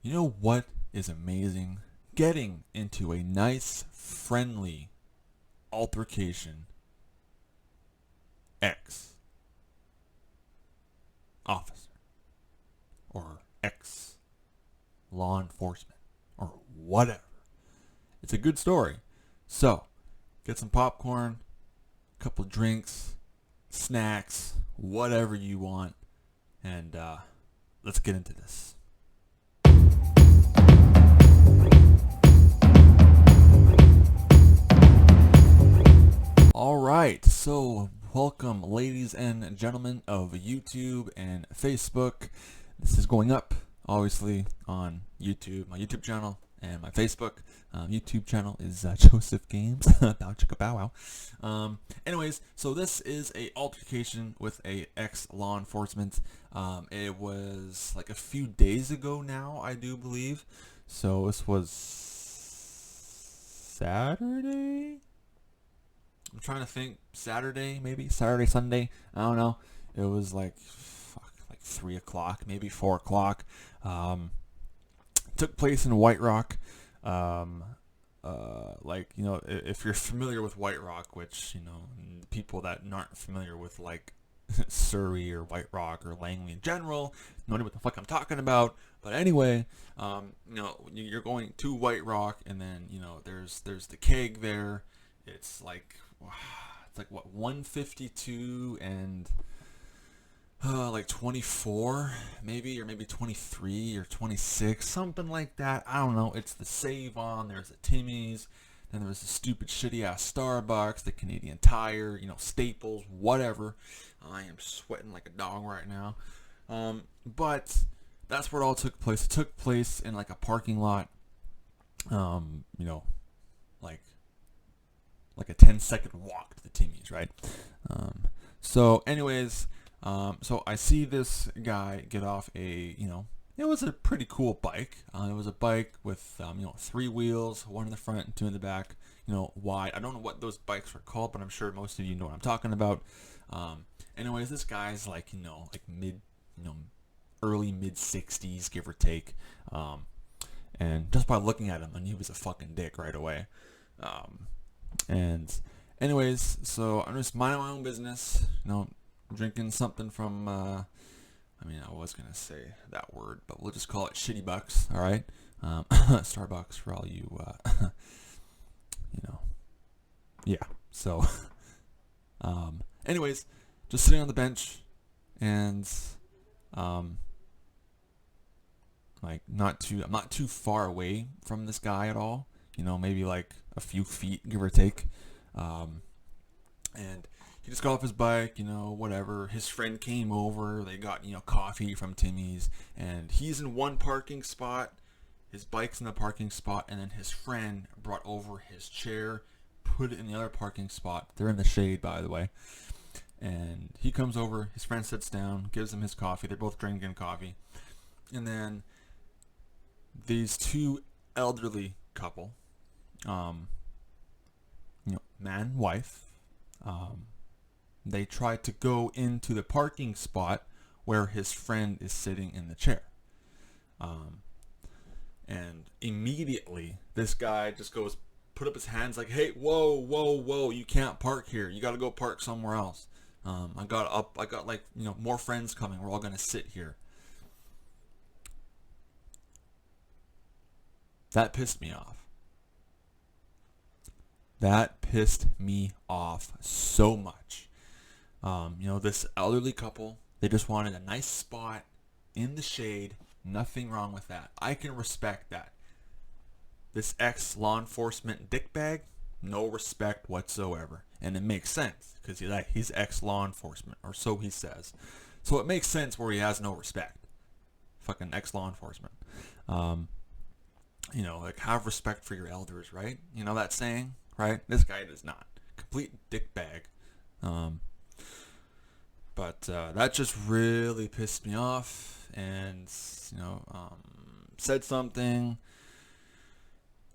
You know what is amazing? Getting into a nice, friendly altercation. Ex officer or ex law enforcement or whatever. It's a good story. So, get some popcorn, a couple drinks, snacks, whatever you want, and let's get into this. All right, so welcome, ladies and gentlemen of YouTube and Facebook. This is going up, obviously, on YouTube, my YouTube channel, and my Facebook. YouTube channel is Joseph Games. Bow chicka bow wow. Anyways, so this is a altercation with a ex-law enforcement. It was like a few days ago now, I do believe. So this was Saturday? I'm trying to think. Saturday, maybe Saturday, Sunday. I don't know. It was like 3 o'clock, maybe 4 o'clock. Took place in White Rock. If you're familiar with White Rock, which people that aren't familiar with like Surrey or White Rock or Langley in general, know what the fuck I'm talking about. But anyway, you're going to White Rock, and then there's the keg there. It's like what, 152 and like 24 maybe, or maybe 23 or 26, something like that. I don't know. It's the Save On, there's a Timmy's, then there's the stupid shitty ass Starbucks, the Canadian Tire, Staples, whatever. I am sweating like a dog right now. But that's where it all took place. It took place in like a parking lot. Like a 10-second walk to the Timmy's, right? So I see this guy get off it was a pretty cool bike. It was a bike with, 3 wheels, 1 in the front and 2 in the back, wide. I don't know what those bikes are called, but I'm sure most of you know what I'm talking about. Anyways, this guy's like early mid 60s, give or take. And just by looking at him, I knew he was a fucking dick right away. And anyways, so I'm just minding my own business, drinking something from, I was going to say that word, but we'll just call it Shitty Bucks, all right? Starbucks for all you, yeah. So, anyways, just sitting on the bench and, I'm not too far away from this guy at all. Maybe like a few feet, give or take. And he just got off his bike, whatever. His friend came over. They got, coffee from Timmy's. And he's in one parking spot. His bike's in the parking spot. And then his friend brought over his chair, put it in the other parking spot. They're in the shade, by the way. And he comes over. His friend sits down, gives him his coffee. They're both drinking coffee. And then these two elderly couple, man and wife, they try to go into the parking spot where his friend is sitting in the chair. And immediately this guy just goes, put up his hands like, hey, whoa, you can't park here. You got to go park somewhere else. I got more friends coming. We're all going to sit here. That pissed me off. That pissed me off so much. This elderly couple, they just wanted a nice spot in the shade. Nothing wrong with that. I can respect that. This ex-law enforcement dickbag, no respect whatsoever. And it makes sense, because he's ex-law enforcement, or so he says. So it makes sense where he has no respect. Fucking ex-law enforcement. Have respect for your elders, right? You know that saying? Right? This guy does not. Complete dickbag. But that just really pissed me off, and said something,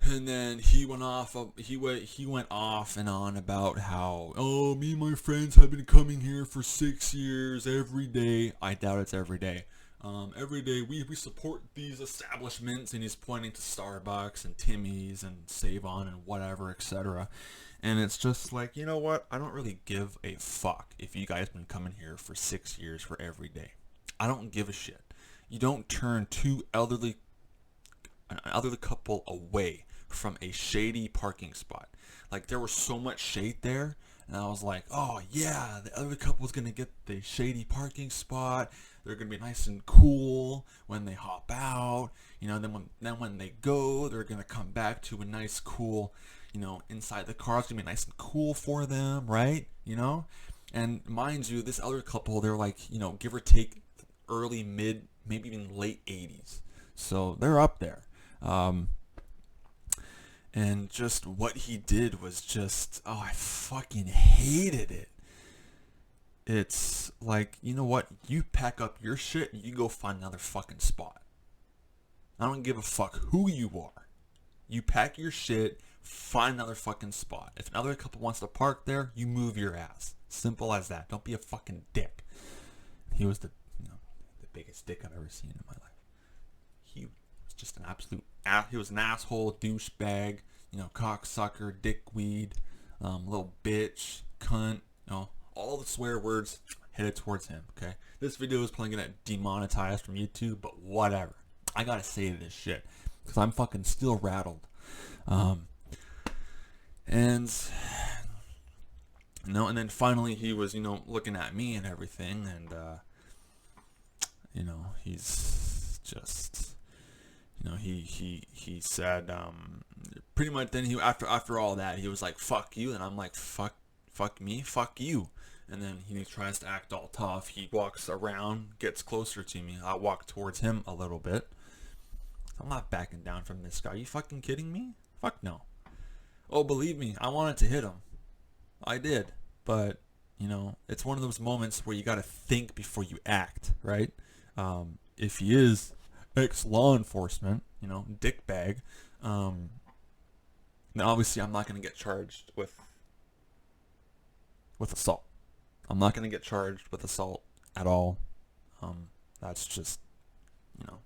and then he went off. He went off and on about how, me and my friends have been coming here for 6 years every day. I doubt it's every day. Every day we support these establishments, and he's pointing to Starbucks and Timmy's and Save On and whatever, etc. And it's just like, you know what? I don't really give a fuck if you guys been coming here for 6 years for every day. I don't give a shit. You don't turn an elderly couple away from a shady parking spot. Like, there was so much shade there, and I was like, oh yeah, the elderly couple's gonna get the shady parking spot. They're gonna be nice and cool when they hop out. You know, then when they go, they're gonna come back to a nice, cool, you know, inside the car. It's gonna be nice and cool for them, right? You know, and mind you, this elderly couple, they're like, you know, give or take, early, mid, maybe even late 80s. So they're up there. And just what he did was just, oh, I fucking hated it. It's like, you know what? You pack up your shit and you go find another fucking spot. I don't give a fuck who you are. You pack your shit, find another fucking spot. If another couple wants to park there, you move your ass. Simple as that. Don't be a fucking dick. He was the biggest dick I've ever seen in my life. He was just an absolute he was an asshole, douchebag, you know, cocksucker, dickweed, little bitch, cunt, you know, all the swear words headed towards him, okay? This video is probably gonna get demonetized from YouTube, but whatever. I gotta say this shit, because I'm fucking still rattled. And then finally he was, you know, looking at me and everything, and you know, he's just, you know, he said, pretty much then he, after all that, he was like, fuck you, and I'm like, fuck me, fuck you. And then he tries to act all tough. He walks around, gets closer to me. I walk towards him a little bit. I'm not backing down from this guy. Are you fucking kidding me? Fuck no. Oh, believe me, I wanted to hit him. I did. But, you know, it's one of those moments where you gotta think before you act, right? If he is ex-law enforcement, you know, dickbag, then obviously I'm not gonna get charged with assault. I'm not gonna get charged with assault at all. That's just, you know,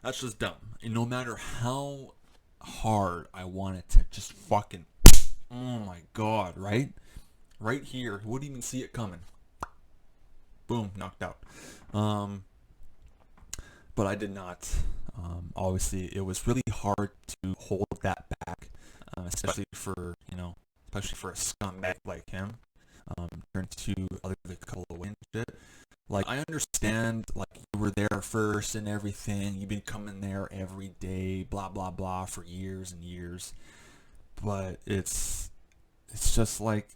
that's just dumb. And no matter how hard I wanted to just fucking, oh my god, right here, you wouldn't even see it coming. Boom, knocked out. But I did not. Obviously, it was really hard to hold that back, especially for a scumbag like him. Turn to other couple of and shit. Like, I understand, like, you were there first and everything. You've been coming there every day, blah blah blah, for years and years. But it's just like,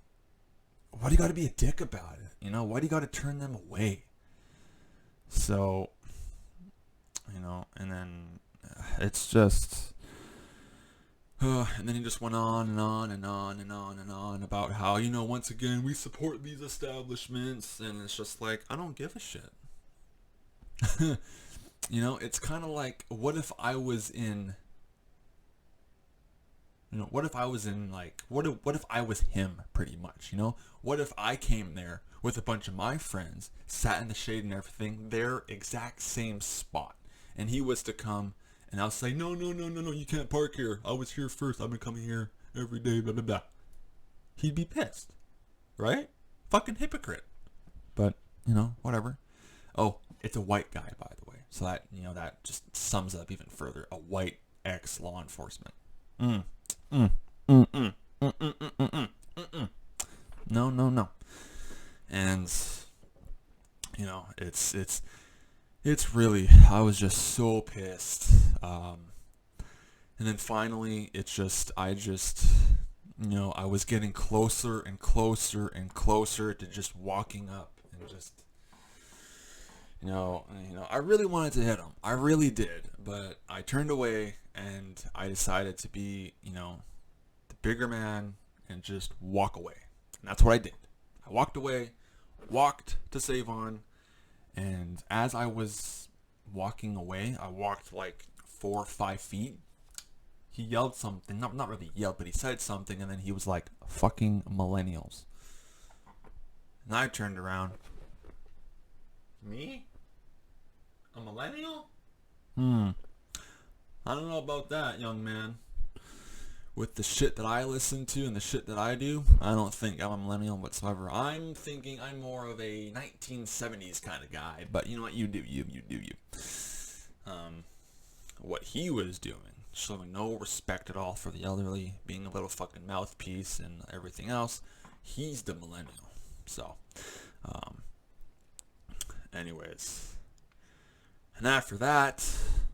why do you got to be a dick about it? You know, why do you got to turn them away? So, you know, and then it's just, and then he just went on and on and on and on and on about how, you know, once again, we support these establishments, and it's just like, I don't give a shit. You know, it's kind of like, what if I was in him, pretty much, you know? What if I came there with a bunch of my friends, sat in the shade and everything, their exact same spot, and he was to come, and I'll say, no, you can't park here. I was here first. I've been coming here every day, blah, blah, blah. He'd be pissed, right? Fucking hypocrite. But, you know, whatever. Oh, it's a white guy, by the way. So that, you know, that just sums it up even further. A white ex-law enforcement. No. And, you know, it's really, I was just so pissed. And then finally, I was getting closer and closer and closer to just walking up and just, you know, I really wanted to hit him. I really did, but I turned away and I decided to be, you know, the bigger man and just walk away. And that's what I did. I walked away, walked to Save On, and as I was walking away, I walked like 4 or 5 feet. He yelled something, not really yelled, but he said something, and then he was like, fucking millennials. And I turned around. Me? A millennial? I don't know about that, young man. With the shit that I listen to and the shit that I do, I don't think I'm a millennial whatsoever. I'm thinking I'm more of a 1970s kind of guy. But you know what? You do you. You do you. What he was doing, showing no respect at all for the elderly, being a little fucking mouthpiece and everything else, he's the millennial. So, anyways. And after that,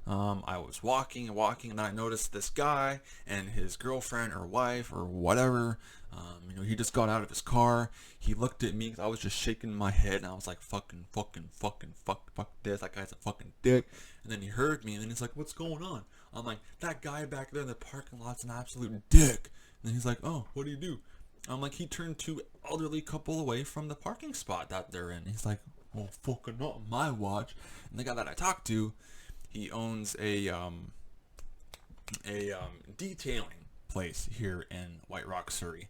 I was walking and walking, and then I noticed this guy and his girlfriend or wife or whatever. He just got out of his car. He looked at me because I was just shaking my head, and I was like, fuck this. That guy's a fucking dick. And then he heard me, and then he's like, what's going on? I'm like, that guy back there in the parking lot's an absolute dick. And then he's like, oh, what do you do? I'm like, he turned two elderly couple away from the parking spot that they're in. He's like, well, fucking not on my watch. And the guy that I talked to, he owns a detailing place here in White Rock, Surrey,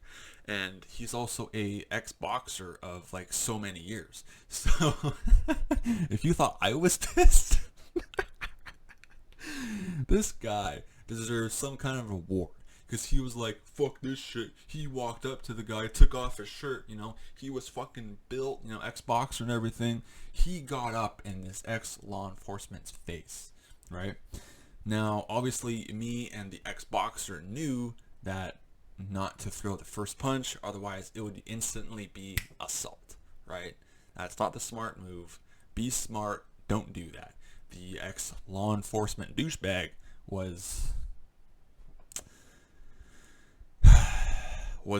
and he's also a ex-boxer of like so many years. So if you thought I was this, this guy deserves some kind of reward. Because he was like, fuck this shit. He walked up to the guy, took off his shirt, He was fucking built, ex-boxer and everything. He got up in this ex-law enforcement's face, right? Now, obviously, me and the ex-boxer knew that not to throw the first punch, otherwise it would instantly be assault, right? That's not the smart move. Be smart. Don't do that. The ex-law enforcement douchebag was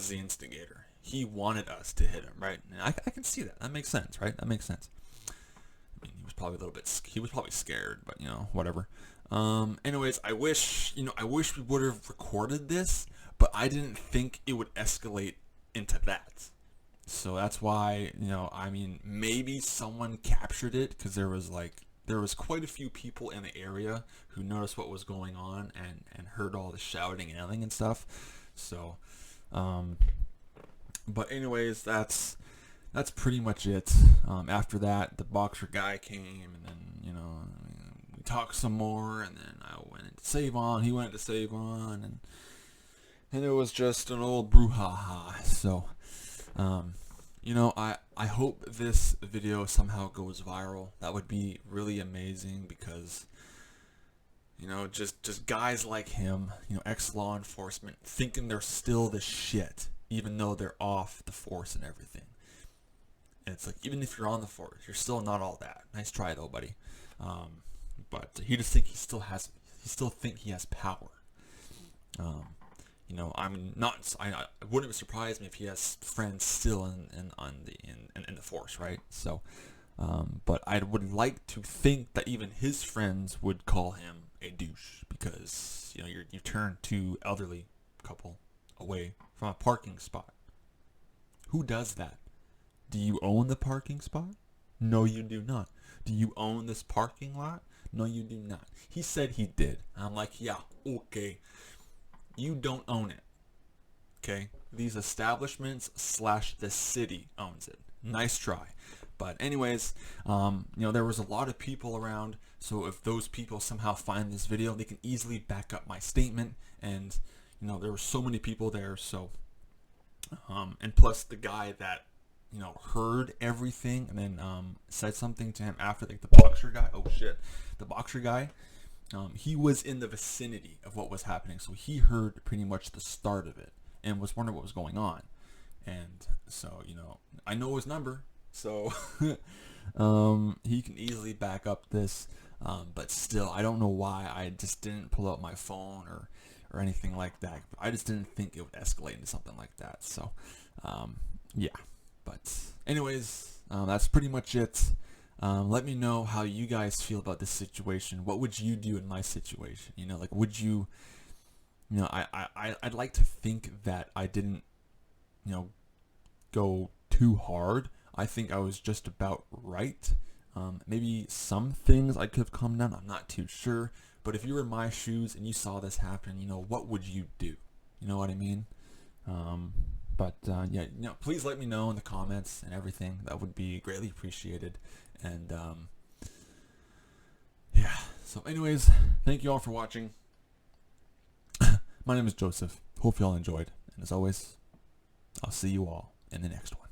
the instigator. He wanted us to hit him, right? And I can see that. That makes sense, right? That makes sense. I mean, he was probably scared, but whatever. Anyways, I wish we would have recorded this, but I didn't think it would escalate into that. So that's why, maybe someone captured it, because there was quite a few people in the area who noticed what was going on and heard all the shouting and yelling and stuff. So, but anyways, that's pretty much it. After that, the boxer guy came, and then, we talked some more, and then I went into save on, he went into save on, and it was just an old brouhaha. So, I hope this video somehow goes viral. That would be really amazing, because just guys like him, ex-law enforcement, thinking they're still the shit, even though they're off the force and everything. And it's like, even if you're on the force, you're still not all that. Nice try though, buddy. But he just think he still think he has power. I wouldn't surprise me if he has friends still in the force, right? So, but I would like to think that even his friends would call him a douche, because you turn two elderly couple away from a parking spot. Who does that? Do you own the parking spot? No, you do not. Do you own this parking lot? No, you do not. He said he did. I'm like, yeah, okay. You don't own it. Okay? These establishments / the city owns it. Nice try. But anyways, there was a lot of people around, so if those people somehow find this video, they can easily back up my statement. And there were so many people there, so and plus the guy that heard everything and then said something to him after, like the boxer guy. Oh shit, the boxer guy. He was in the vicinity of what was happening, so he heard pretty much the start of it and was wondering what was going on. And so I know his number, so he can easily back up this. But still, I don't know why I just didn't pull out my phone or anything like that. I just didn't think it would escalate into something like that. So yeah. But anyways, that's pretty much it. Let me know how you guys feel about this situation. What would you do in my situation? Would you, I'd like to think that I didn't, go too hard. I think I was just about right. Maybe some things I could have calmed down. I'm not too sure. But if you were in my shoes and you saw this happen, what would you do? You know what I mean? But yeah, please let me know in the comments and everything. That would be greatly appreciated. And yeah. So anyways, thank you all for watching. My name is Joseph. Hope you all enjoyed. And as always, I'll see you all in the next one.